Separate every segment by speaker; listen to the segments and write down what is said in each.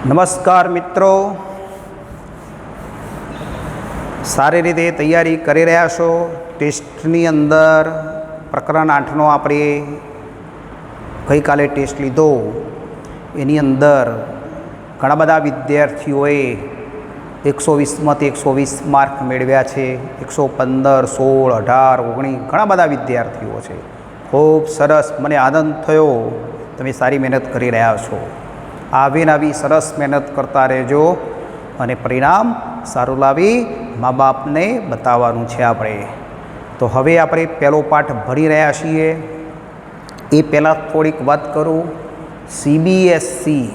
Speaker 1: નમસ્કાર મિત્રો, સારી રીતે તૈયારી કરી રહ્યા છો? ટેસ્ટની અંદર પ્રકરણ 8નો આપણે ગઈકાલે ટેસ્ટ લીધો. એની અંદર ઘણા બધા વિદ્યાર્થીઓએ 120માંથી 120 માર્ક મેળવ્યા છે. 115, 16, 18, 19 ઘણા બધા વિદ્યાર્થીઓ છે. ખૂબ સરસ, મને આનંદ થયો. તમે સારી મહેનત કરી રહ્યા છો. આવી સરસ મહેનત કરતા રહેજો અને પરિણામ સારું લાવી મા બાપને બતાવવાનું છે આપણે. તો હવે આપણે પહેલો પાઠ ભણી રહ્યા છીએ. એ પહેલાં થોડીક વાત કરું. CBSEના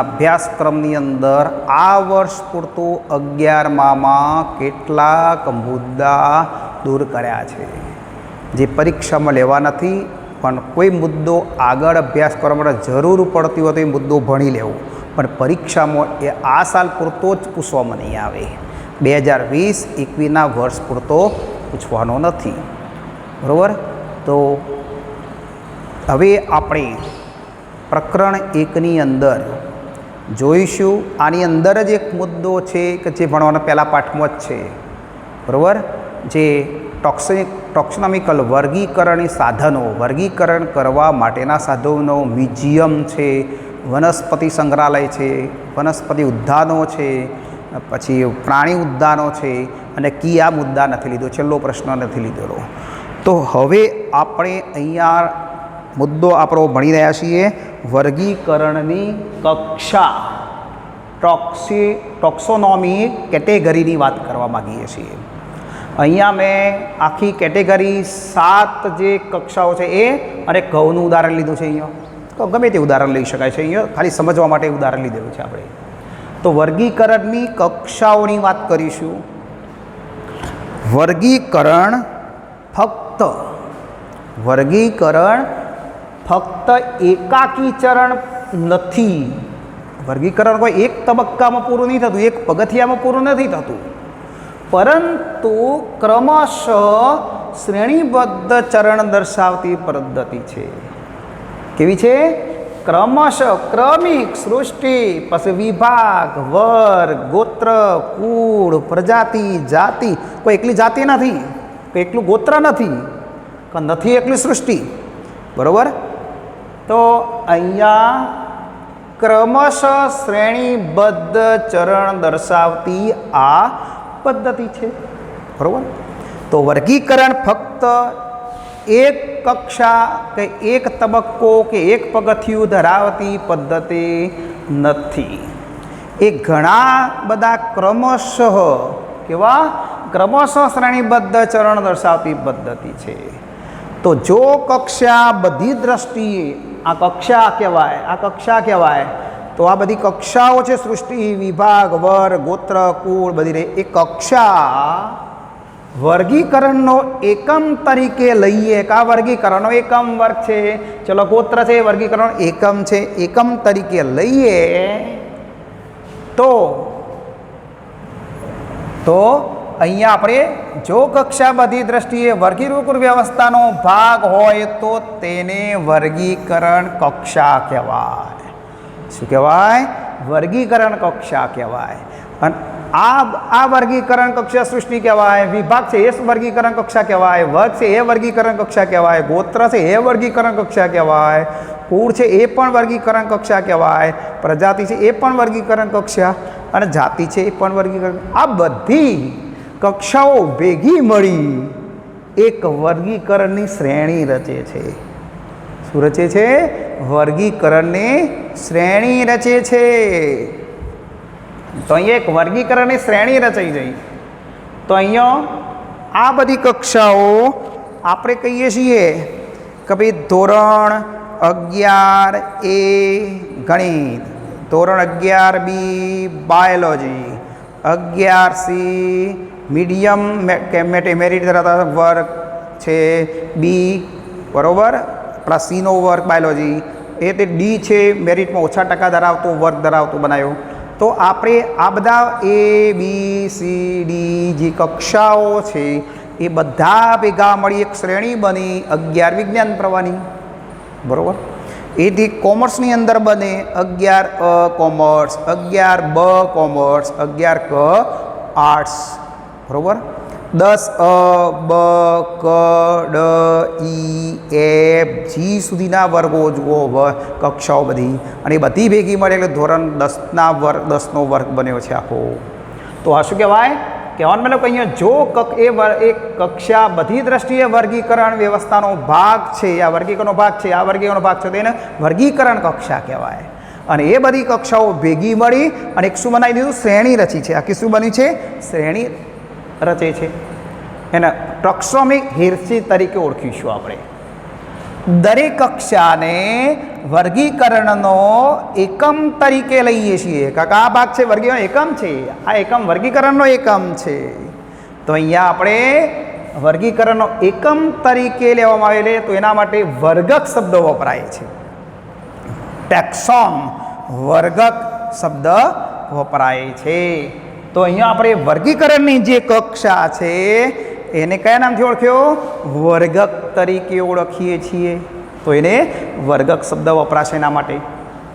Speaker 1: અભ્યાસક્રમની અંદર આ વર્ષ પૂરતું 11મામાં કેટલાક મુદ્દા દૂર કર્યા છે જે પરીક્ષામાં લેવા નથી, પણ કોઈ મુદ્દો આગળ અભ્યાસ કરવા માટે જરૂર પડતી હોય તો એ મુદ્દો ભણી લેવો, પણ પરીક્ષામાં એ આ સાલ પૂરતો જ પૂછવામાં નહીં આવે. 2020-21ના વર્ષ પૂરતો પૂછવાનો નથી. બરાબર? તો હવે આપણે પ્રકરણ 1ની અંદર જોઈશું. આની અંદર જ એક મુદ્દો છે કે જે ભણવાના પહેલા પાઠમાં જ છે. બરાબર? જે ટોક્સોનોમિકલ વર્ગીકરણની સાધનો, વર્ગીકરણ કરવા માટેના સાધનો, મ્યુઝિયમ છે, વનસ્પતિ સંગ્રહાલય છે, વનસ્પતિ ઉદ્યાનો છે, પછી પ્રાણી ઉદ્યાનો છે, અને આ મુદ્દા નથી લીધો, છેલ્લો પ્રશ્ન નથી લીધેલો. તો હવે આપણે અહીંયા મુદ્દો આપણો ભણી રહ્યા છીએ. વર્ગીકરણની કક્ષા, ટોક્સોનોમી કેટેગરીની વાત કરવા માગીએ છીએ. અહીંયા મેં આખી કેટેગરી 7 જે કક્ષાઓ છે એ અને ઘઉંનું ઉદાહરણ લીધું છે. અહીંયા ગમે તે ઉદાહરણ લઈ શકાય છે. અહીંયા ખાલી સમજવા માટે ઉદાહરણ લીધેલું છે આપણે. તો વર્ગીકરણની કક્ષાઓની વાત કરીશું. વર્ગીકરણ ફક્ત એકાકી ચરણ નથી. વર્ગીકરણ કોઈ એક તબક્કામાં પૂરું નહીં થતું, એક પગથિયામાં પૂરું નથી થતું, પરંતુ ક્રમશઃ શ્રેણીબદ્ધ ચરણ દર્શાવતી પદ્ધતિ છે. કેવી છે? ક્રમશઃ, ક્રમિક સૃષ્ટિ, પછી વિભાગ, વર્ગ, ગોત્ર, કુળ, પ્રજાતિ, જાતિ. કોઈ એકલી જાતિ નથી, કોઈ એકલું ગોત્ર નથી એકલી સૃષ્ટિ. બરાબર? તો અહીંયા ક્રમશઃ શ્રેણીબદ્ધ ચરણ દર્શાવતી આ પદ્ધતિ છે. બરાબર? તો વર્ગીકરણ ફક્ત એક કક્ષા કે એક તબક્કો કે એક પગથિયું ધરાવતી પદ્ધતિ નથી. એ ઘણા બધા ક્રમશઃ શ્રેણીબદ્ધ ચરણ દર્શાવતી પદ્ધતિ છે. તો જો કક્ષા બધી દ્રષ્ટિએ આ કક્ષા કહેવાય, તો આ બધી કક્ષાઓ છે, સૃષ્ટિ, વિભાગ, વર્ગ, ગોત્ર, કુળ, બધી રહી. એ કક્ષા વર્ગીકરણનો એકમ તરીકે લઈએ કે આ વર્ગીકરણનો એકમ વર્ગ છે, ચલો ગોત્ર છે, વર્ગીકરણ એકમ છે, એકમ તરીકે લઈએ તો અહીંયા આપણે જો કક્ષા બધી દ્રષ્ટિએ વર્ગીકૃત વ્યવસ્થાનો ભાગ હોય તો તેને વર્ગીકરણ કક્ષા કહેવાય. શું કહેવાય? વર્ગીકરણ કક્ષા કહેવાય. અને આ વર્ગીકરણ કક્ષા સૃષ્ટિ કહેવાય, વિભાગ છે એ વર્ગીકરણ કક્ષા કહેવાય, વર્ગ છે એ વર્ગીકરણ કક્ષા કહેવાય, ગોત્ર છે એ વર્ગીકરણ કક્ષા કહેવાય, કુળ છે એ પણ વર્ગીકરણ કક્ષા કહેવાય, પ્રજાતિ છે એ પણ વર્ગીકરણ કક્ષા, અને જાતિ છે એ પણ વર્ગીકરણ. આ બધી કક્ષાઓ ભેગી મળી એક વર્ગીકરણની શ્રેણી રચે છે. શું રચે છે? વર્ગીકરણની શ્રેણી રચે છે. તો અહીંયા એક વર્ગીકરણની શ્રેણી રચાઈ ગઈ. તો અહીંયા આ બધી કક્ષાઓ આપણે કહીએ છીએ કે ભાઈ ધોરણ 11A ગણિત, ધોરણ 11B biology, 11C medium merit ધરાવતા વર્ગ છે બી. બરાબર? આપણા સીનો વર્ગ બાયોલોજી, એ તે ડી છે, મેરિટમાં ઓછા ટકા ધરાવતો વર્ગ ધરાવતો બનાવ્યો. તો આપણે આ બધા A, B, C, D જે કક્ષાઓ છે એ બધા ભેગા મળી એક શ્રેણી બની 11 વિજ્ઞાન પ્રવાહની. બરાબર? એથી કોમર્સની અંદર બને 11 કોમર્સ, 11 કોમર્સ, 11 આર્ટ્સ, બરાબર. 10 બ ક ડ ઈ એફ જી સુધીના વર્ગો જુઓ, કક્ષાઓ બધી, અને એ બધી ભેગી મળે એટલે ધોરણ 10નો વર્ગ બન્યો છે આખો. તો આ શું કહેવાય? કહેવાનો મતલબ કે અહીંયા જો એ કક્ષા બધી દ્રષ્ટિએ વર્ગીકરણ વ્યવસ્થાનો ભાગ છે, આ વર્ગીકરણનો ભાગ છે, આ વર્ગીકરણનો ભાગ છે, તો એને વર્ગીકરણ કક્ષા કહેવાય. અને એ બધી કક્ષાઓ ભેગી મળી અને એક શું બનાવી દીધું? શ્રેણી રચી છે. આખી શું બની છે? શ્રેણી રચે છે. એને ટેક્સોનોમિક હિયરચી તરીકે ઓળખીશું આપણે. દરેક કક્ષાને વર્ગીકરણનો એકમ તરીકે લઈએ છીએ. કાકા આ ભાગ છે વર્ગીકરણ એકમ છે, આ એકમ વર્ગીકરણનો એકમ છે. તો અહીંયા આપણે વર્ગીકરણનો એકમ તરીકે લેવામાં આવેલે, તો એના માટે વર્ગક શબ્દ વપરાય છે. ટેક્સોન વર્ગક શબ્દ વપરાય છે. તો અહીંયા આપણે વર્ગીકરણની જે કક્ષા છે એને કયા નામથી ઓળખ્યો? વર્ગક તરીકે ઓળખીએ છીએ. તો એને વર્ગક શબ્દ વપરાશે એના માટે.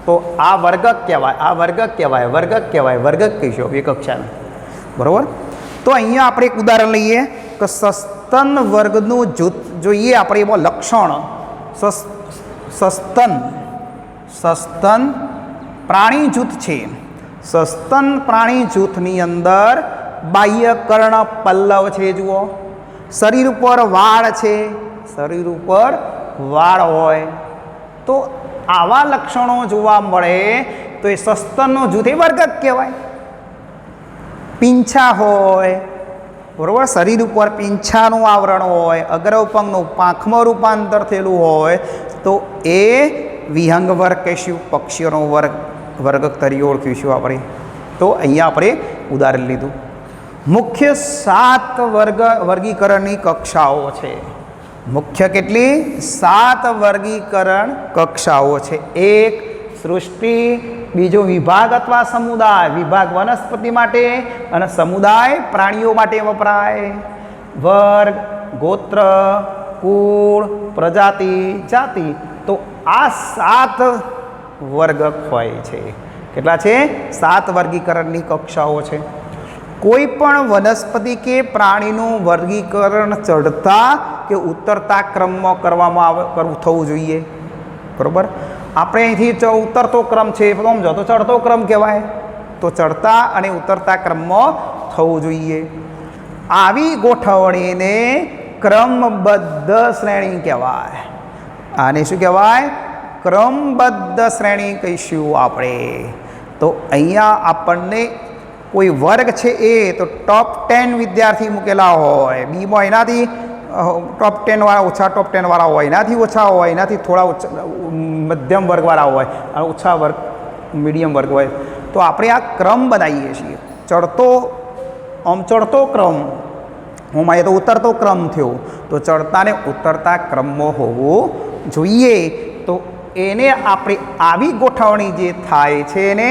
Speaker 1: તો આ વર્ગક કહેવાય, આ વર્ગક કહેવાય, વર્ગક કહેવાય, વર્ગક કહીશું એ કક્ષાને, બરાબર. તો અહીંયા આપણે એક ઉદાહરણ લઈએ કે સસ્તન વર્ગનું જૂથ જોઈએ આપણે. એમાં લક્ષણ સસ્તન પ્રાણી જૂથ છે. સસ્તન પ્રાણી જૂથની અંદર બાહ્ય કર્ણ પલ્લવ છે, જુઓ. શરીર ઉપર વાળ છે, શરીર ઉપર વાળ હોય તો આવા લક્ષણો જોવા મળે તો એ સસ્તનનો જૂથ એ વર્ગક કહેવાય. પીંછા હોય, બરાબર, શરીર ઉપર પીંછાનું આવરણ હોય, અગ્રપંગનું પાંખમાં રૂપાંતર થયેલું હોય તો એ વિહંગ વર્ગ કહીશું, પક્ષીઓનો વર્ગક તરીકે ઓળખીશું આપણે. તો અહીંયા આપણે ઉદાહરણ લીધું. મુખ્ય 7 વર્ગીકરણની કક્ષાઓ છે. મુખ્ય કેટલી? 7 વર્ગીકરણ કક્ષાઓ છે. એક સૃષ્ટિ, બીજો વિભાગ અથવા સમુદાય. વિભાગ વનસ્પતિ માટે અને સમુદાય પ્રાણીઓ માટે વપરાય. વર્ગ, ગોત્ર, કુળ, પ્રજાતિ, જાતિ. તો આ 7 વર્ગક હોય છે. કેટલા છે? 7 વર્ગીકરણની કક્ષાઓ છે. કોઈ પણ વનસ્પતિ કે પ્રાણીનું વર્ગીકરણ ચડતા કે ઉતરતા ક્રમમાં થવું જોઈએ, બરાબર. આપણે અહીંથી ઉતરતો ક્રમ છે સમજો તો ચડતો ક્રમ કહેવાય. તો ચડતા અને ઉતરતા ક્રમમાં થવું જોઈએ. આવી ગોઠવણીને ક્રમબદ્ધ શ્રેણી કહેવાય. આને શું કહેવાય? ક્રમબદ્ધ શ્રેણી કહીશું આપણે. તો અહીંયા આપણને કોઈ વર્ગ છે એ તો ટોપ 10 વિદ્યાર્થી મૂકેલા હોય, બીમાં એનાથી ટોપ 10 વાળા, ઓછા ટોપ 10 વાળા હોય, એનાથી ઓછા હોય, એનાથી થોડા મધ્યમ વર્ગવાળા હોય, ઓછા વર્ગ મીડિયમ વર્ગ હોય. તો આપણે આ ક્રમ બનાવીએ છીએ. ચડતો ક્રમ, હું તો ઉતરતો ક્રમ થયો, તો ચડતા ને ઉતરતા ક્રમમાં હોવું જોઈએ. તો એને આપણે આવી ગોઠવણી જે થાય છે એને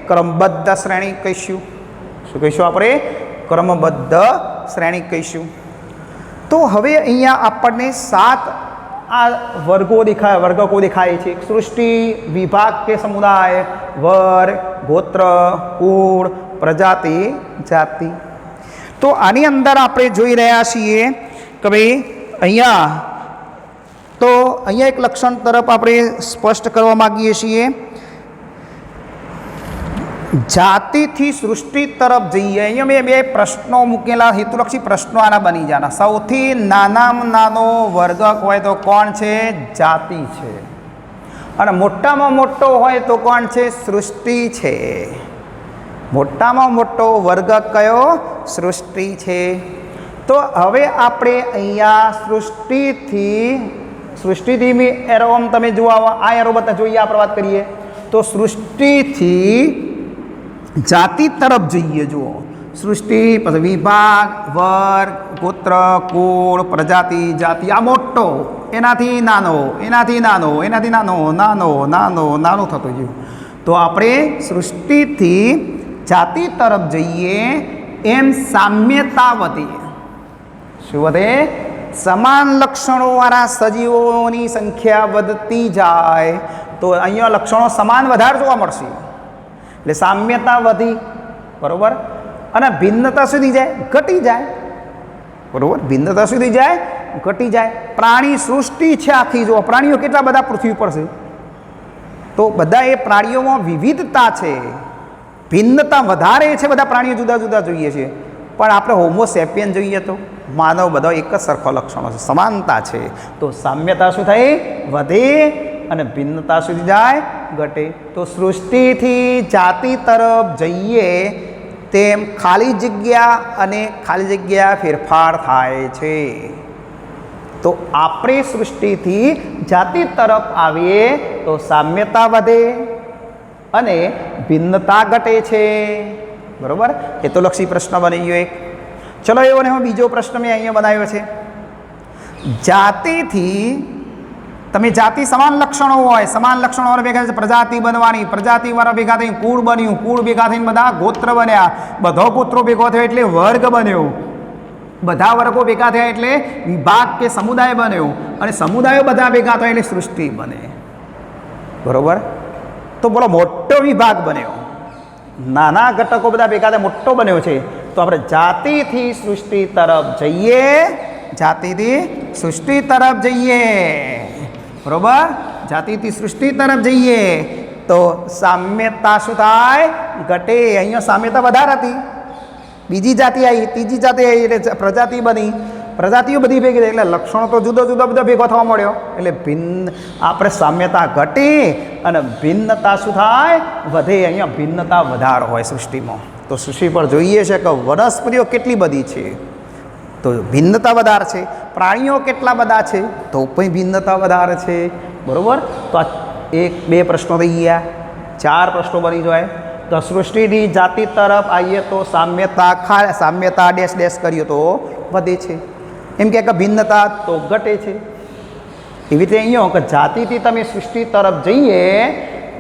Speaker 1: ક્રમબદ્ધ શ્રેણી કહીશું. શું કહીશું આપણે? ક્રમબદ્ધ શ્રેણી કહીશું. તો હવે અહીંયા આપણને 7 આ વર્ગકો દેખાય છે. સૃષ્ટિ, વિભાગ કે સમુદાય, વર્ગ, ગોત્ર, કુળ, પ્રજાતિ, જાતિ. તો આની અંદર આપણે જોઈ રહ્યા છીએ કે ભાઈ અહીંયા એક લક્ષણ તરફ આપણે સ્પષ્ટ કરવા માગીએ છીએ. જાતિથી સૃષ્ટિ તરફ જઈએ. અહીંયા મેં 2 પ્રશ્નો મૂકેલા, હેતુલક્ષી પ્રશ્નો આના બની જવાના. સૌથી નાનામાં નાનો વર્ગક હોય તો કોણ છે? જાતિ છે. અને મોટામાં મોટો હોય તો કોણ છે? સૃષ્ટિ છે. મોટામાં મોટો વર્ગક કયો? સૃષ્ટિ છે. તો હવે આપણે અહીંયા સૃષ્ટિથી મેં એરો તમે જોવા, આ એરો બધા જોઈએ, આપણે વાત કરીએ તો સૃષ્ટિથી જાતિ તરફ જઈએ. જુઓ, સૃષ્ટિ, પછી વિભાગ, વર્ગ, ગોત્ર, કુળ, પ્રજાતિ, જાતિ. આ મોટો, એનાથી નાનો, એનાથી નાનો, એનાથી નાનો, નાનો નાનો નાનો થતો ગયું. તો આપણે સૃષ્ટિથી જાતિ તરફ જઈએ એમ સામ્યતા વધે. શું વધે? સમાન લક્ષણોવાળા સજીવોની સંખ્યા વધતી જાય તો અહીંયા લક્ષણો સમાન વધારે જોવા મળશે, એટલે સામ્યતા વધી, બરાબર, અને ભિન્નતા સુધી જાય, ઘટી જાય, બરાબર, ભિન્નતા સુધી જાય, ઘટી જાય. પ્રાણી સૃષ્ટિ છે આખી, જો પ્રાણીઓ કેટલા બધા પૃથ્વી પર છે, તો બધા એ પ્રાણીઓમાં વિવિધતા છે, ભિન્નતા વધારે છે. બધા પ્રાણીઓ જુદા જુદા જોઈએ છે, પણ આપણે હોમો સેપિયન જોઈએ તો માનવ બધા એક જ સરખો લક્ષણો છે, સમાનતા છે. તો સામ્યતા શું થાય? વધે, અને ભિન્નતા સુધી જાય, ઘટે. તો સૃષ્ટિથી જાતિ તરફ જઈએ તેમ ખાલી જગ્યા અને ખાલી જગ્યા ફેરફાર થાય છે. તો આપણે સૃષ્ટિથી જાતિ તરફ આવીએ તો સામ્યતા વધે અને ભિન્નતા ઘટે છે, બરાબર. એ તો લક્ષી પ્રશ્ન બની ગયો એક. ચલો એવો ને બીજો પ્રશ્ન મેં અહીંયા બનાવ્યો છે. જાતિથી તમે જાતિ સમાન લક્ષણો હોય, સમાન લક્ષણો ભેગા પ્રજાતિ બનવાની, પ્રજાતિવાળા ભેગા થઈને કુળ બન્યું, કુળ ભેગા થઈને બધા ગોત્ર બન્યા, બધો ગોત્રો ભેગો થયો એટલે વર્ગ બન્યો, બધા વર્ગો ભેગા થયા એટલે વિભાગ કે સમુદાય બન્યો, અને સમુદાયો બધા ભેગા થયા એટલે સૃષ્ટિ બને, બરોબર. તો બોલો મોટો વિભાગ બન્યો, નાના ઘટકો બધા ભેગા થયા મોટો બન્યો છે. તો આપણે જાતિથી સૃષ્ટિ તરફ જઈએ, જાતિથી સૃષ્ટિ તરફ જઈએ, બરોબર, જાતિથી સૃષ્ટિ તરફ જઈએ તો સામ્યતા શું થાય? ઘટે. અહીંયા સામ્યતા વધારે હતી, બીજી જાતિ આવી, ત્રીજી જાતિ આવી એટલે પ્રજાતિ બની, પ્રજાતિઓ બધી ભેગી થઈ એટલે લક્ષણો તો જુદો જુદો બધા ભેગો થવા મળ્યો, એટલે આપણે સામ્યતા ઘટી અને ભિન્નતા શું થાય? વધે. અહીંયા ભિન્નતા વધારે હોય સૃષ્ટિમાં. તો સૃષ્ટિ પર જોઈએ છે કે વનસ્પતિઓ કેટલી બધી છે, તો ભિન્નતા વધારે છે. પ્રાણીઓ કેટલા બધા છે, તો પણ ભિન્નતા વધારે છે, બરાબર. તો આ એક બે પ્રશ્નો થઈ ગયા, ચાર પ્રશ્નો બની જાય. તો સૃષ્ટિની જાતિ તરફ આવીએ તો સામ્યતા ડેશ ડેશ કરીએ તો વધે છે, એમ કે ભિન્નતા તો ઘટે છે. એવી રીતે અહીંયા કે જાતિથી તમે સૃષ્ટિ તરફ જઈએ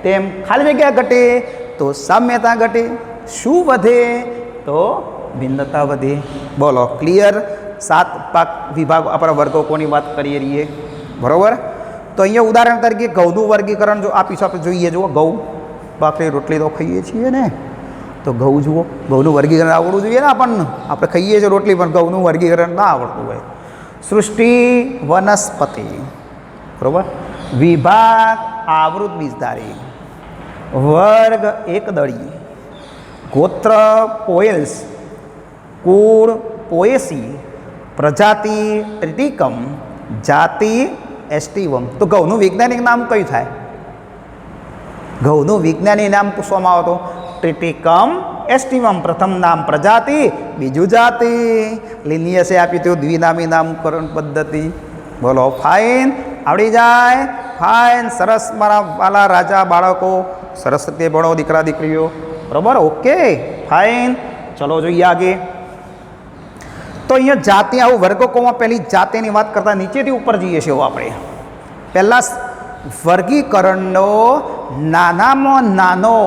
Speaker 1: તેમ ખાલી જગ્યા ઘટે તો સામ્યતા ઘટે. શું વધે? તો ભિન્નતા વધે. બોલો ક્લિયર? 7 વિભાગો આપણા વર્ગો કોની વાત કરીએ રહીએ, બરાબર. તો અહીંયા ઉદાહરણ તરીકે ઘઉંનું વર્ગીકરણ જો આપીશું આપણે જોઈએ. જુઓ, ઘઉં ભાખરી રોટલી તો ખાઈએ છીએ ને, તો ઘઉં જુઓ, ઘઉંનું વર્ગીકરણ આવડવું જોઈએ ને આપણને. આપણે ખાઈએ છીએ રોટલી પણ ઘઉંનું વર્ગીકરણ ના આવડતું હોય. સૃષ્ટિ વનસ્પતિ, બરાબર. વિભાગ આવૃત બીજધારી, વર્ગ એકદળી, ગોત્ર પોએલ્સ, કુળ પોએસી, પ્રજાતિ ટ્રિટિકમ, જાતિ એસ્ટિવમ. તો ઘઉંનું વૈજ્ઞાનિક નામ કયું થાય? ઘઉંનું વૈજ્ઞાનિક નામ પૂછવામાં આવે તો ટ્રિટિકમ એસ્ટિવમ. પ્રથમ નામ પ્રજાતિ, બીજું જાતિ. લિનિયસે આપી તો દ્વિનામી નામકરણ પદ્ધતિ. બોલો ફાઇન, આવડી જાય? ફાઇન, સરસ મારા વાલા રાજા બાળકો, સરસ રીતે ભણો દીકરા દીકરીઓ, બરાબર. Okay, fine. ચલો જોઈએ આગે. તો અહીંયા જાતિ આવું વર્ગકોમાં પહેલી જાતિની વાત કરતા નીચેથી ઉપર જઈએ છીએ આપણે. પહેલાં વર્ગીકરણનો નાનામાં નાનો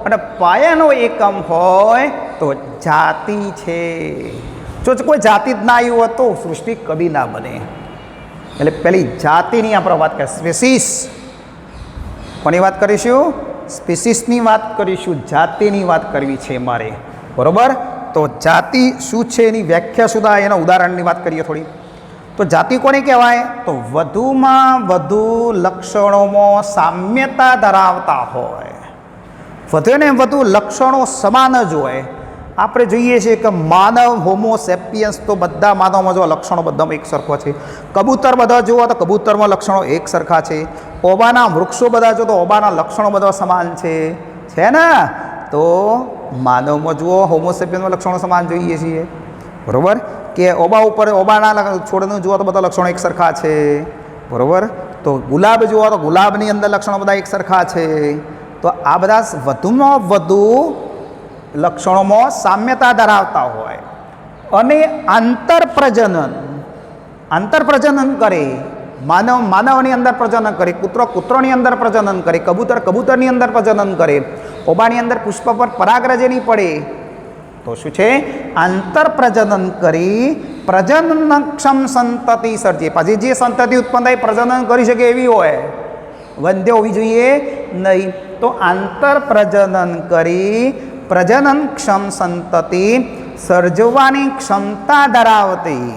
Speaker 1: અને પાયાનો એકમ હોય તો જાતિ છે. જો કોઈ જાતિ જ ના આવ્યું હોય તો સૃષ્ટિ કદી ના બને. એટલે પહેલી જાતિની આપણે વાત કરીએ. સ્પેસીસ, કોની વાત કરીશું? સ્પેસીસની વાત કરીશું, જાતિની વાત કરવી છે મારે, બરાબર. તો જાતિ શું છે એની વ્યાખ્યા સુધા એના ઉદાહરણની વાત કરીએ થોડી. તો જાતિ કોને કહેવાય? તો વધુમાં વધુ લક્ષણોમાં સામ્યતા ધરાવતા હોય, વધુ ને વધુ લક્ષણો સમાન જ હોય. આપણે જોઈએ છીએ કે માનવ હોમો સેપિયન્સ તો બધા માનવમાં જો લક્ષણો બધામાં એક સરખો છે. કબૂતર બધા જુઓ તો કબૂતરમાં લક્ષણો એક સરખા છે. ઓબાના વૃક્ષો બધા જો તો ઓબાના લક્ષણો બધા સમાન છે ને. તો માનવમાં જુઓ હોમો સેપિયન્સમાં લક્ષણો સમાન જોઈએ છીએ, બરાબર. કે ઓબા ઉપર ઓબાના છોડનું જુઓ તો બધા લક્ષણો એક સરખા છે, બરાબર. તો ગુલાબ જુઓ તો ગુલાબની અંદર લક્ષણો બધા એક સરખા છે. તો આ બધા વધુમાં વધુ લક્ષણોમાં સામ્યતા ધરાવતા હોય. અને આંતરપ્રજનન કરે. માનવની અંદર પ્રજનન કરે, કૂતરોની અંદર પ્રજનન કરે, કબૂતરની અંદર પ્રજનન કરે, ઓબાની અંદર પુષ્પ પર પરાગરજની પડે. તો શું છે? આંતરપ્રજનન કરી પ્રજનનક્ષમ સંતતિ સર્જે. પછી જે સંતતિ ઉત્પન્ન થાય પ્રજનન કરી શકે એવી હોય. વંધ્ય હોવી જોઈએ નહીં. તો આંતર પ્રજનન કરી પ્રજનનક્ષમ સંતતિ સર્જવાની ક્ષમતા ધરાવતી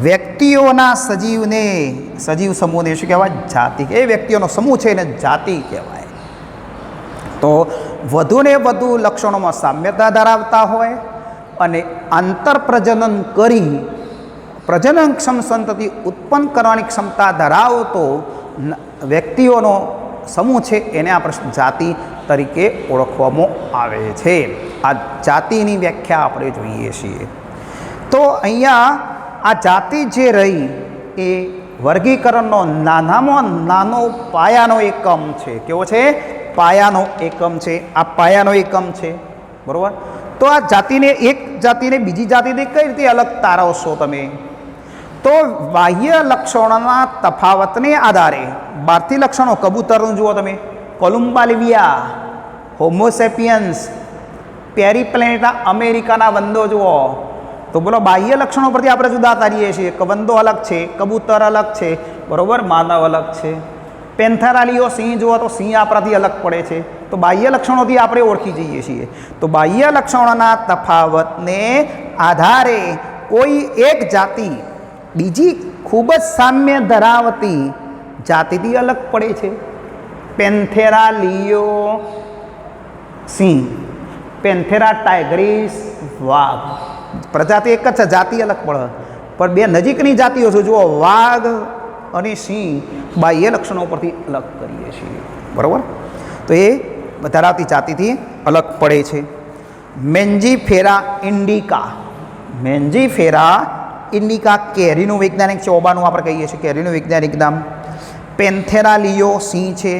Speaker 1: વ્યક્તિઓના સજીવ સમૂહને શું કહેવાય? જાતિ. એ વ્યક્તિઓનો સમૂહ છે એને જાતિ કહેવાય. તો વધુને વધુ લક્ષણોમાં સામ્યતા ધરાવતા હોય અને આંતર પ્રજનન કરી પ્રજનનક્ષમ સંતતિ ઉત્પન્ન કરવાની ક્ષમતા ધરાવતો વ્યક્તિઓનો સમૂહ છે એને આપણે જાતિ તરીકે ઓળખવામાં આવે છે. આ જાતિની વ્યાખ્યા આપણે જોઈએ છીએ. તો અહીંયા આ જાતિ જે રહી એ વર્ગીકરણનો નાનામાં નાનો પાયાનો એકમ છે. કેવો છે? પાયાનો એકમ છે. આ પાયાનો એકમ છે, બરાબર. તો આ જાતિને, એક જાતિને બીજી જાતિથી કઈ રીતે અલગ તારવશો તમે? તો બાહ્ય લક્ષણોના તફાવતને આધારે બહારથી લક્ષણો, કબૂતરનું જુઓ તમે, કોલુમ્બાલિવિયા, હોમોસેપિયન્સ, પેરીપ્લેનેટા અમેરિકાના વંદો જુઓ. તો બોલો, બાહ્ય લક્ષણો પરથી આપણે જુદા તારીએ છીએ. વંદો અલગ છે, કબૂતર અલગ છે, બરાબર, માનવ અલગ છે. પેન્થેરાલિયો સિંહ જુઓ તો સિંહ આપણાથી અલગ પડે છે. તો બાહ્ય લક્ષણોથી આપણે ઓળખી જઈએ છીએ. તો બાહ્ય લક્ષણોના તફાવતને આધારે કોઈ એક જાતિ બીજી ખૂબ જ સામ્ય ધરાવતી જાતિથી અલગ પડે છે. પેન્થેરા લિયો સિંહ, પેન્થેરા ટાઇગ્રીસ વાઘ. પ્રજાતિ એક જ છે, જાતિ અલગ પડે. પણ બે નજીકની જાતિઓ છે. જુઓ, વાઘ અને સિંહ બાહ્ય લક્ષણો પરથી અલગ કરીએ છીએ, બરાબર. તો એ ધરાવતી જાતિથી અલગ પડે છે. મેન્જીફેરા ઇન્ડિકા, મેન્જીફેરા ઇન્ડિકા કેરીનું વૈજ્ઞાનિક છે. ઓબાનું આપણે કહીએ છીએ કેરીનું વૈજ્ઞાનિક નામ. પેન્થેરા લિયો સિંહ છે.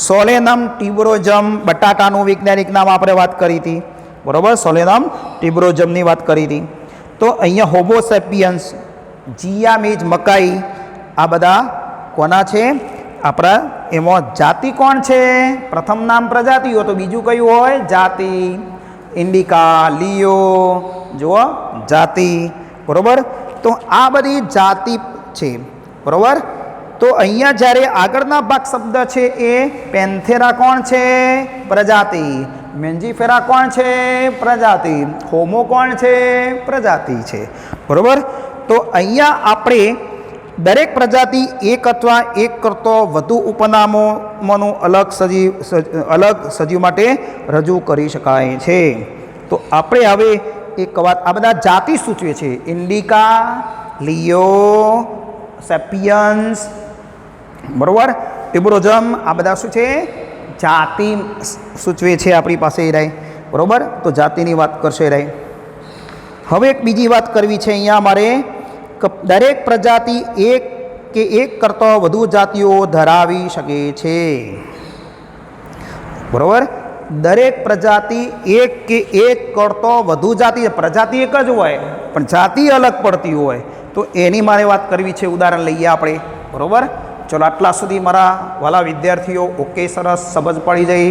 Speaker 1: સોલેનમ ટિબ્રોજમ બટાટાનું વૈજ્ઞાનિક નામ આપણે વાત કરી હતી, બરાબર. સોલેનમ ટિબ્રોજમની વાત કરી હતી. તો અહીંયા હોમોસેપિયન્સ, જીયામીજ મકાઈ, આ બધા કોના છે? આપણા. એમાં જાતિ કોણ છે? પ્રથમ નામ પ્રજાતિ હોય તો બીજું કયું હોય? જાતિ. ઇન્ડિકા, લિયો જુઓ, જાતિ, બરાબર. તો આ બધી જાતિ છે, બરાબર. તો અહીંયા જ્યારે આગળના ભાગ શબ્દ છે એ પેન્થેરા કોણ છે? પ્રજાતિ. મેન્જીફેરા કોણ છે? પ્રજાતિ. હોમો કોણ છે? પ્રજાતિ છે, બરાબર. તો અહીંયા આપણે દરેક પ્રજાતિ એક અથવા એક કરતો વધુ ઉપનામોમાંનું અલગ સજીવ માટે રજૂ કરી શકાય છે. તો આપણે હવે એક વાત, આ બધા જાતિ સૂચવે છે. ઇન્ડિકા, લિયો, સેપિયન્સ, બરાબર, ટિબ્રોજમ, આ બધા શું છે? જાતિ સૂચવે છે આપણી પાસે રહે, બરાબર. તો જાતિની વાત કરશે રહે. હવે એક બીજી વાત કરવી છે અહીંયા મારે. દરેક પ્રજાતિ એક કે એક કરતાં વધુ જાતિઓ ધરાવી શકે છે, બરાબર. દરેક પ્રજાતિ એક કે એક કરતો વધુ જાતિ, પ્રજાતિ એક જ હોય પણ જાતિ અલગ પડતી હોય, તો એની મારે વાત કરવી છે. ઉદાહરણ લઈએ આપણે, બરાબર. ચલો, આટલા સુધી મારા વાલા વિદ્યાર્થીઓ ઓકે, સરસ, સમજ પડી જઈ,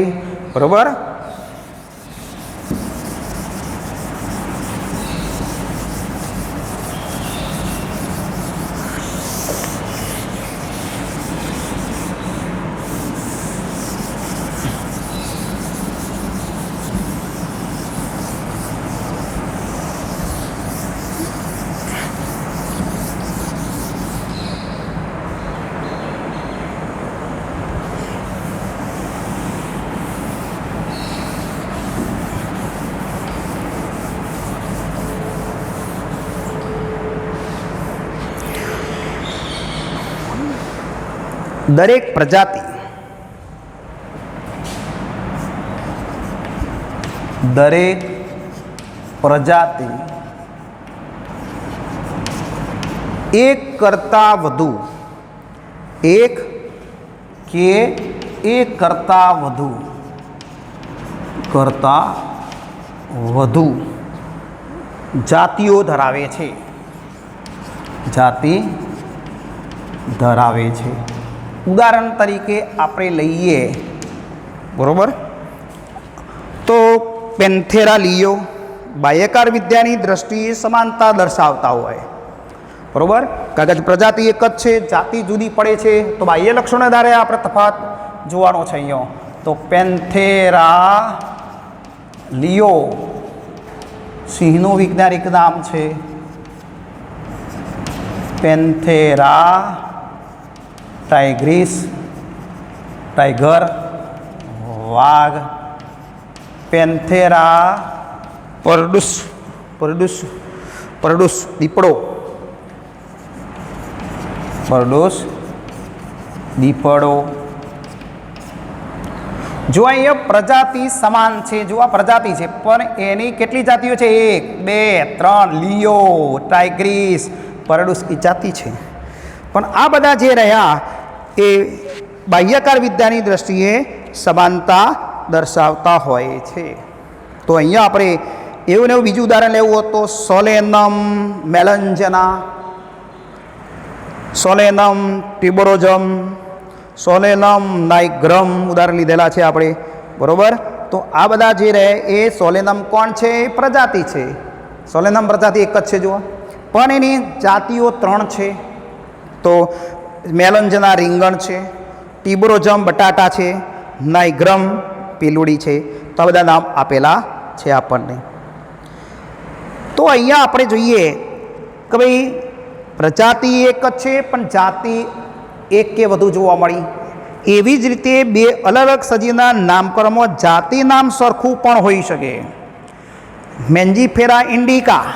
Speaker 1: બરાબર. દરેક પ્રજાતિ એક કરતાં વધુ, એક કે એક કરતાં વધુ જાતિઓ ધરાવે છે. જાતિ ધરાવે છે. ઉદાહરણ તરીકે આપણે લઈએ, બરાબર. તો પેન્થેરા લિયો બાહ્યકાર વિદ્યાની દ્રષ્ટિએ સમાનતા દર્શાવતા હોય, બરાબર. કારણ કે પ્રજાતિ એક જ છે, જાતિ જુદી પડે છે, તો બાહ્ય લક્ષણો આધારે આપણે તફાત જોવાનો છે અહીંયા. તો પેન્થેરા લિયો સિંહનું વૈજ્ઞાનિક નામ છે. પેન્થેરા ટાઇગ્રીસ ટાઈગર વાઘ. પેન્થેરા પરડુસ પરડુસ પરડુસ દીપડો પરડુસ દીપડો. જો અહીંયા પ્રજાતિ સમાન છે, જો આ પ્રજાતિ છે પણ એની કેટલી જાતિઓ છે? 1 2 3. લિયો ટાઇગ્રીસ પરડુસ એ જાતિ છે. પણ આ બધા જે રહ્યા એ બાહ્યકાર વિદ્યાની દ્રષ્ટિએ સમાનતા દર્શાવતા હોય છે. તો અહીંયા આપણે એવું ને એવું બીજું ઉદાહરણ લેવું હોય તો સોલેનમ મેલન્જના, સોલેનમ ટિબોરોજમ, સોલેનમ નાઇગ્રમ ઉદાહરણ લીધેલા છે આપણે. બરાબર. તો આ બધા જે રહે એ સોલેનમ કોણ છે? પ્રજાતિ છે. સોલેનમ પ્રજાતિ એક જ છે જુઓ, પણ એની જાતિઓ 3 છે. તો મેલન્જના રીંગણ છે, ટિબોરોજમ બટાટા છે, નાઇગ્રમ પીલુડી છે. તો આ બધા નામ આપેલા છે આપણને. તો અહીંયા આપણે જોઈએ કે ભાઈ પ્રજાતિ એક જ છે પણ જાતિ એક કે વધુ જોવા મળી. એવી જ રીતે બે અલગ અલગ સજીવના નામકરણમાં જાતિ નામ સરખું પણ હોઈ શકે. મેન્જીફેરા ઇન્ડિકા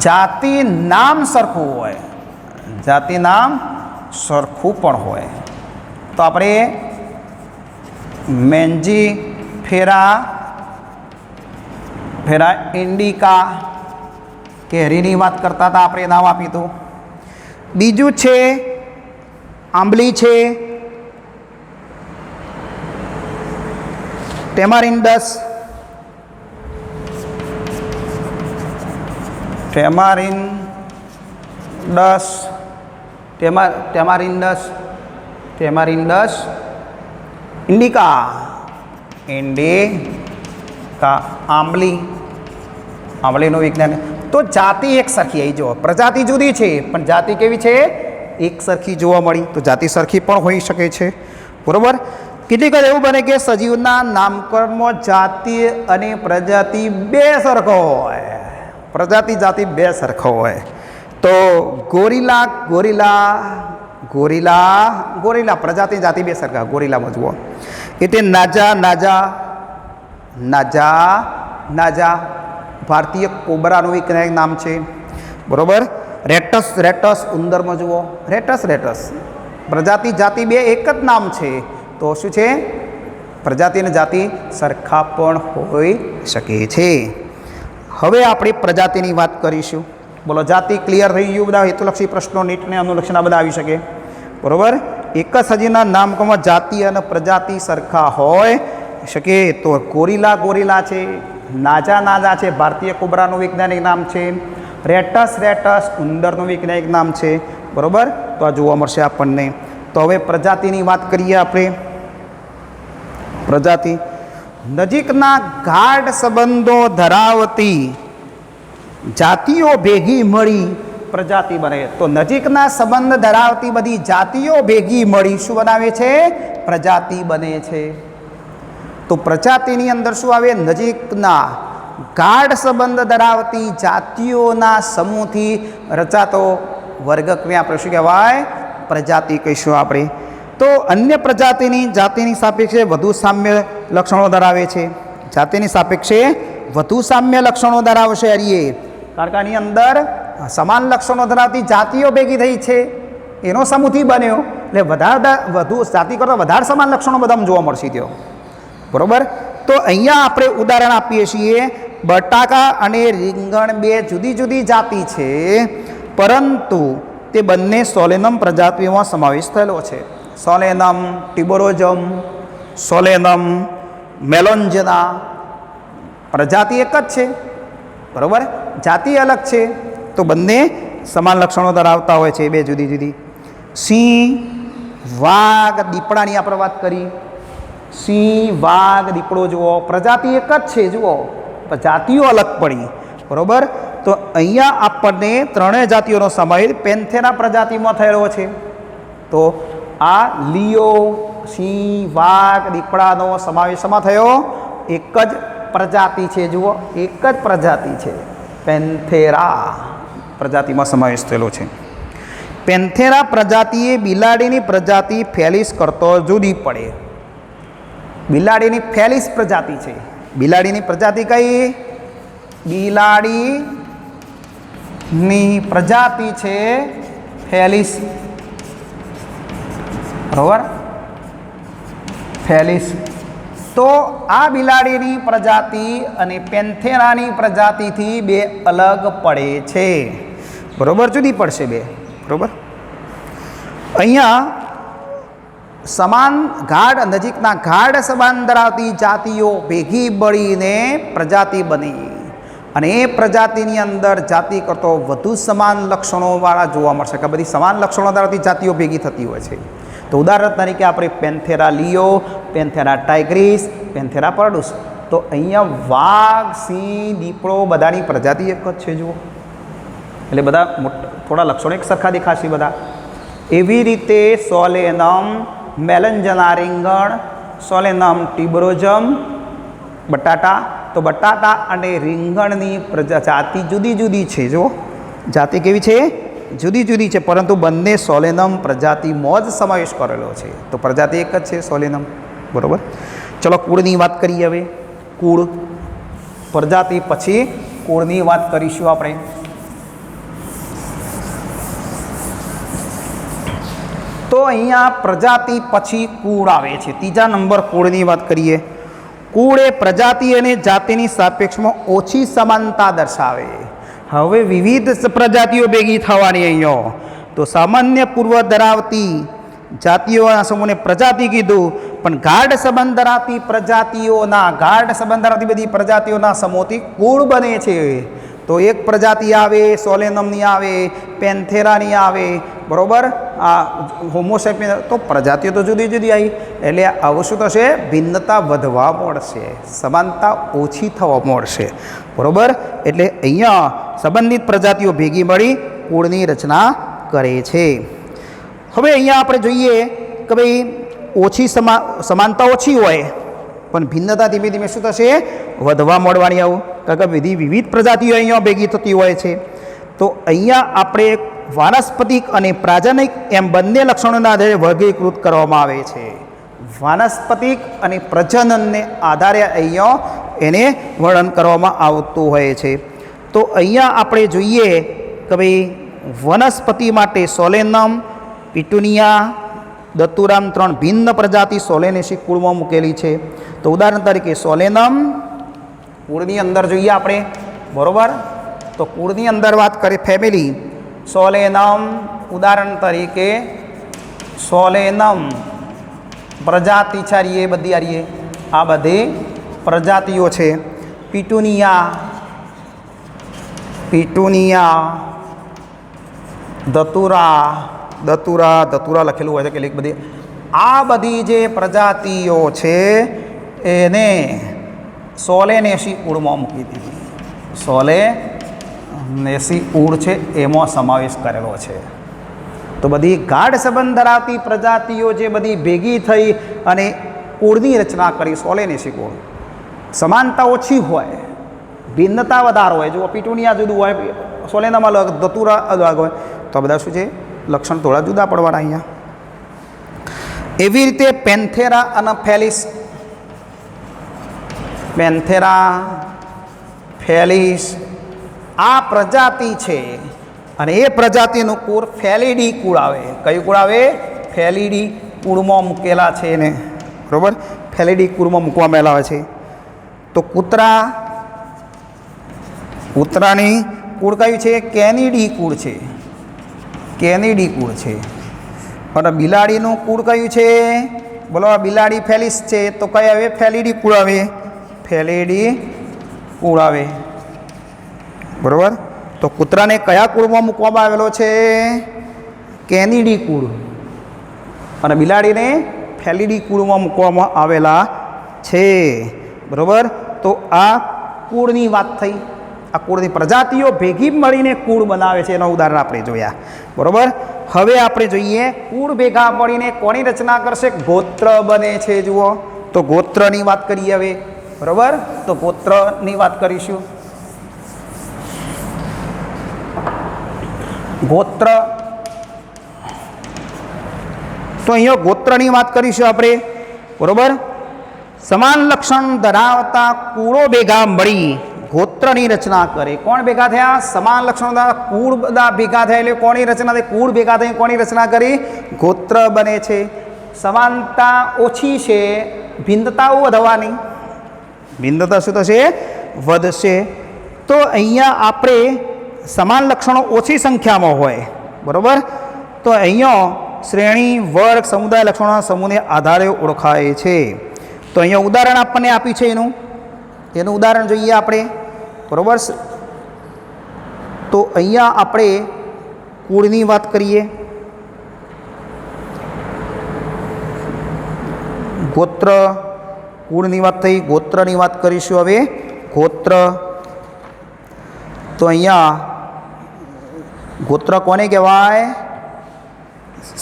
Speaker 1: જાતિ નામ સરખું હોય, જાતિ નામ સરખું પણ હોય. તો આપણે મેન્જીફેરા ઇન્ડિકા કેરીની વાત કરતા હતા, આપણે નામ આપ્યું હતું. બીજું છે આંબલી છે, ટેમારિન્ડસ ઇન્ડિકા આંબલીનું વિજ્ઞાન. તો જાતિ એક સરખી આવી જો, પ્રજાતિ જુદી છે પણ જાતિ કેવી છે? એક સરખી જોવા મળી. તો જાતિ સરખી પણ હોઈ શકે છે. બરાબર. કેટલીક વાર એવું બને કે સજીવના નામકરણમાં જાતિ અને પ્રજાતિ બે સરખો હોય, પ્રજાતિ જાતિ બે સરખો હોય. તો ગોરીલા પ્રજાતિ જાતિ બે સરખા. ગોરીલામાં જુઓ એટલે નાજા ભારતીય કોબરાનું એક નામ છે. બરાબર. રેટસ ઉંદરમાં જુઓ, રેટસ પ્રજાતિ જાતિ બે એક જ નામ છે. તો શું છે? પ્રજાતિ અને જાતિ સરખા પણ હોઈ શકે છે. હવે આપણે પ્રજાતિની વાત કરીશું. બોલો, જાતિ ક્લિયર થઈ ગયું? બધા હેતુલક્ષી પ્રશ્નો નીટને અનુલક્ષના બધા આવી શકે. બરાબર. એક જ સજીવના નામકરણમાં જાતિ અને પ્રજાતિ સરખા હોય શકે. તો ગોરીલા છે, નાજા છે, ભારતીય કોબરાનું વૈજ્ઞાનિક નામ છે. રેટસ ઉંદરનું વૈજ્ઞાનિક નામ છે. બરાબર. તો આ જોવા મળશે આપણને. તો હવે પ્રજાતિની વાત કરીએ આપણે. પ્રજાતિ નજીકના ગાઢ સંબંધો ધરાવતી જાતિઓ ભેગી મળી પ્રજાતિ બને. તો નજીકના સંબંધ ધરાવતી બધી જાતિઓ ભેગી મળી શું બનાવે છે? પ્રજાતિ બને છે. તો પ્રજાતિની અંદર શું આવે? નજીકના ગાઢ સંબંધ ધરાવતી જાતિઓના સમૂહથી રચાતો વર્ગને આપણે શું કહેવાય? પ્રજાતિ કહીશું આપણે. તો અન્ય પ્રજાતિની જાતિની સાપેક્ષે વધુ સામ્ય લક્ષણો ધરાવે છે. જાતિની સાપેક્ષે વધુ સામ્ય લક્ષણો ધરાવશે હરીએ, કારણ કે આની અંદર સમાન લક્ષણો ધરાવતી જાતિઓ ભેગી થઈ છે, એનો સમૂહથી બન્યો એટલે વધુ જાતિ કરતાં વધારે સમાન લક્ષણો બધામાં જોવા મળશે તેઓ. બરાબર. તો અહીંયા આપણે ઉદાહરણ આપીએ છીએ. બટાકા અને રીંગણ બે જુદી જુદી જાતિ છે, પરંતુ તે બંને સોલેનમ પ્રજાતિઓમાં સમાવેશ થયેલો છે. સોલેનમ ટિબોરોજમ, સોલેનમ મેલોન્જના પ્રજાતિ એક જ છે. બરાબર. જાતિ અલગ છે તો બંને સમાન લક્ષણો ધરાવતા હોય છે, બે જુદી જુદી. સિંહ વાઘ દીપડાની આપણે વાત કરી. સિંહ વાઘ દીપડો જુઓ, પ્રજાતિ એક જ છે જુઓ, જાતિઓ અલગ પડી. બરાબર. તો અહીંયા આપણને ત્રણેય જાતિઓનો સમાવેશ પેન્થેરા પ્રજાતિમાં થયેલો છે. તો આ લીઓ, સિંહ, વાઘ, દીપડાનો સમાવેશ શેમાં થયો? એક જ પ્રજાતિ છે. જુઓ, એક જ પ્રજાતિ છે, પેન્થેરા પ્રજાતિમાં સમાવેશ થયેલો છે. પેન્થેરા પ્રજાતિએ બિલાડીની પ્રજાતિ ફેલિસ કરતો જુદી પડે. બિલાડીની ફેલિસ પ્રજાતિ છે. બિલાડીની પ્રજાતિ કઈ? બિલાડીની પ્રજાતિ છે ફેલિસ. બરોબર, ફેલિસ. તો આ બિલાડીની પ્રજાતિ અને પેન્થેરાની પ્રજાતિથી બે અલગ પડે છે. બરોબર, જુદી પડશે બે. બરોબર, અહીંયા સમાન ગાઢ નજીકના ગાઢ સંબંધ ધરાવતી જાતિઓ ભેગી મળીને પ્રજાતિ બની અને એ પ્રજાતિની અંદર જાતિ કરતો વધુ સમાન લક્ષણોવાળા જોવા મળશે કે બધી સમાન લક્ષણો ધરાવતી જાતિઓ ભેગી થતી હોય છે. તો ઉદાહરણ તરીકે આપણે પેન્થેરા લિયો, પેન્થેરા ટાઇગ્રીસ, પેન્થેરા પરડુસ. તો અહીંયા વાઘ, સિંહ, દીપડો બધાની પ્રજાતિ એક જ છે. જુઓ, એટલે બધા થોડા લક્ષણો એક સરખા દેખાશે બધા. એવી રીતે સોલેનમ મેલન્જના રીંગણ, સોલેનમ ટિબરોજમ બટાટા. તો બટાટા અને રીંગણની જાતિ જુદી જુદી છે. જો જાતિ કેવી છે? જુદી જુદી છે, પરંતુ બંને સોલેનમ પ્રજાતિમાં જ સમાવેશ કરેલો છે. તો પ્રજાતિ એક જ છે, સોલેનમ. બરાબર, ચલો કુળની વાત કરીએ હવે. કુળ, પ્રજાતિ પછી કુળની વાત કરીશું આપણે. તો અહીંયા પ્રજાતિ પછી કુળ આવે છે. ત્રીજા નંબર કુળની વાત કરીએ. કુળ એ પ્રજાતિ અને જાતિની સાપેક્ષમાં ઓછી સમાનતા દર્શાવે. હવે વિવિધ પ્રજાતિઓ ભેગી થવાની અહીંયા. તો સામાન્ય પૂર્વ ધરાવતી જાતિઓના સમૂહને પ્રજાતિ કીધું, પણ ગાઢ સંબંધ ધરાવતી પ્રજાતિઓના બધી પ્રજાતિઓના સમૂહથી કુળ બને છે. તો એક પ્રજાતિ આવે, સોલેનમની આવે, પેન્થેરાની આવે. બરાબર, આ હોમોસેપિયન. તો પ્રજાતિઓ તો જુદી જુદી આવી, એટલે આવું શું થશે? ભિન્નતા વધવા મળશે, સમાનતા ઓછી થવા મળશે. બરાબર, એટલે અહીંયા સંબંધિત પ્રજાતિઓ ભેગી મળી કુળની રચના કરે છે. હવે અહીંયા આપણે જોઈએ કે ભાઈ ઓછી સમાનતા ઓછી હોય પણ ભિન્નતા ધીમે ધીમે શું થશે? વધવા મળવાની. આવું કારણ કે વિવિધ પ્રજાતિઓ અહીંયા ભેગી થતી હોય છે. તો અહીંયા આપણે વાનસ્પતિક અને પ્રાજનિક એમ બંને લક્ષણોના આધારે વર્ગીકૃત કરવામાં આવે છે. વાનસ્પતિક અને પ્રજનનને આધારે અહીંયા એને વર્ણન કરવામાં આવતું હોય છે. તો અહીંયા આપણે જોઈએ કે ભાઈ વનસ્પતિ માટે સોલેનમ, પિટુનિયા, દતુરામ 3 ભિન્ન પ્રજાતિ સોલેનેસી કુળમાં મૂકેલી છે. તો ઉદાહરણ તરીકે સોલેનમ કુળની અંદર જોઈએ આપણે. બરાબર, તો કુળની અંદર વાત કરીએ ફેમિલી સોલેનમ. ઉદાહરણ તરીકે સોલેનમ પ્રજાતિ છે, બધી આ બધી પ્રજાતિઓ છે. પિટુનિયા, દતુરા લખેલું હોય છે કેટલીક બધી. આ બધી જે પ્રજાતિઓ છે એને સોલેનેસી કુળમાં મૂકી દીધી. સોલેનેસી કુળ છે એમાં સમાવેશ કરેલો છે. તો બધી ગાઢ સંબંધ ધરાવતી પ્રજાતિઓ જે બધી ભેગી થઈ અને કુળની રચના કરી સોલેનેસી કુળ. સમાનતા ઓછી હોય, ભિન્નતા વધારે હોય. જો પિટુનિયા જુદું હોય, સોલેનમ અલગ, દતુરા અલગ હોય, તો બધા શું છે? લક્ષણ થોડા જુદા પડવાના અહીંયા. એવી રીતે પેન્થેરા અને ફેલિસ આ પ્રજાતિ છે અને એ પ્રજાતિનું કુળ ફેલિડી કુળ આવે. કયું કુળ આવે? ફેલિડી કુળમાં મૂકેલા છે એને. બરાબર, ફેલિડી કુળમાં મૂકવામાં આવે છે. તો કૂતરાની કુળ કયું છે? કેનિડી કુળ છે. કેનિડી કુળ છે. અને બિલાડીનું કુળ કયું છે? બોલો, બિલાડી ફેલિસ છે તો કઈ આવે? ફેલિડી કુળ આવે. ફેલિડી કુળ આવે. બરાબર, તો કૂતરાને કયા કુળમાં મૂકવામાં આવેલો છે? કેનિડી કુળ. અને બિલાડીને ફેલિડી કુળમાં મૂકવામાં આવેલા છે. બરાબર, તો આ કુળની વાત થઈ. આ કુળની પ્રજાતિઓ ભેગી મળીને કુળ બનાવે છે, એનું ઉદાહરણ આપણે જોયા. બરાબર. હવે આપણે જોઈએ કુળ ભેગા મળીને કોની રચના કરશે? ગોત્ર બને છે. જુઓ તો ગોત્રની વાત કરીએ હવે. બરાબર. તો ગોત્રની વાત કરીશું. ગોત્ર, તો અહીંયા ગોત્રની વાત કરીશું આપણે. બરાબર. સમાન લક્ષણ ધરાવતા કુળો ભેગા મળી ગોત્રની રચના કરે. કોણ ભેગા થયા? સમાન લક્ષણો કુળ બધા ભેગા થયા એટલે કોની રચના થઈ? કુળ ભેગા થઈ કોની રચના કરી? ગોત્ર બને છે. સમાનતા ઓછી છે, ભિન્નતા વધવાની. ભિન્નતા શું થશે? વધશે. તો અહીંયા આપણે સમાન લક્ષણો ઓછી સંખ્યામાં હોય. બરાબર. તો અહીંયા શ્રેણી, વર્ગ, સમુદાય લક્ષણોના સમૂહને આધારે ઓળખાય છે. તો અહીંયા ઉદાહરણ આપણને આપ્યું છે એનું ઉદાહરણ જોઈએ આપણે. બરાબર. તો અહીંયા આપણે કુળની વાત કરીએ. ગોત્ર, કુળની વાત થઈ, ગોત્રની વાત કરીશું હવે. ગોત્ર, તો અહીંયા ગોત્ર કોને કહેવાય?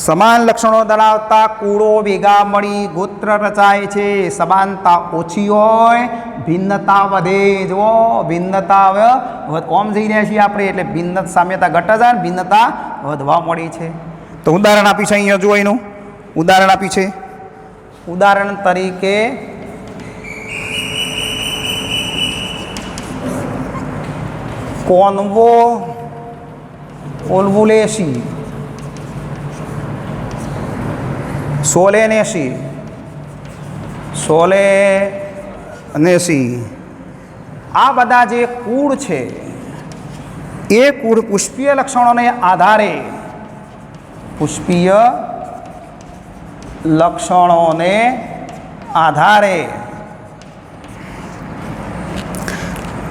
Speaker 1: સમાન લક્ષણો ધરાવતા કુળો ભેગા મળી ગોત્ર રચાય છે. સમાનતા ઓછી હોય, ભિન્નતા વધે. જુઓ ભિન્નતા કોમ જઈ રહ્યા છીએ આપણે એટલે ભિન્નતા સામ્યતા ઘટે છે, ભિન્નતા વધવા મળી છે. તો ઉદાહરણ આપી છે અહીંયા. જુઓ એનું ઉદાહરણ આપી છે. ઉદાહરણ તરીકે કોન્વો ઓલ્વુલેસી, સોલેનેસી, આ બધા જે કુળ છે એ કુળ પુષ્પીય લક્ષણોને આધારે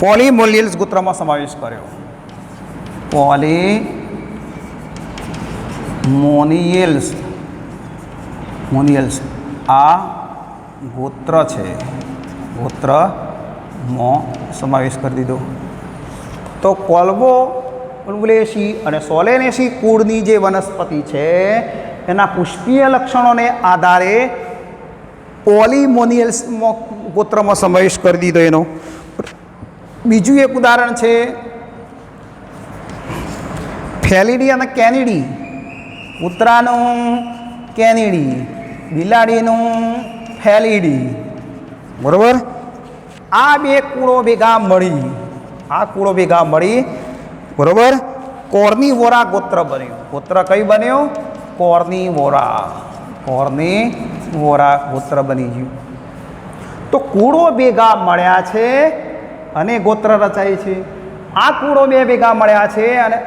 Speaker 1: પોલીમોનિયલ્સ ગોત્રમાં સમાવેશ કર્યો. મોનિયલ્સ આ ગોત્ર છે, ગોત્રમાં સમાવેશ કરી દીધો. તો કોલ્વો ઓલ્વુલેસી અને સોલેનેસી કુળની જે વનસ્પતિ છે એના પુષ્પીય લક્ષણોને આધારે પોલીમોનિયલ્સ ગોત્રમાં સમાવેશ કરી દીધો એનો. બીજું એક ઉદાહરણ છે ફેલિડી અને કેનિડી. કૂતરાનું કેનિડી, બિલાડીનું ફેલિડી. બરાબર. આ બે કુળો ભેગા મળી બરાબર કોર્નિવોરા ગોત્ર બન્યું. ગોત્ર કઈ બન્યું? કોર્નિવોરા ગોત્ર બની ગયું. તો કુળો ભેગા મળ્યા છે અને ગોત્ર રચાય છે. આ કુળો બે ભેગા મળ્યા છે અને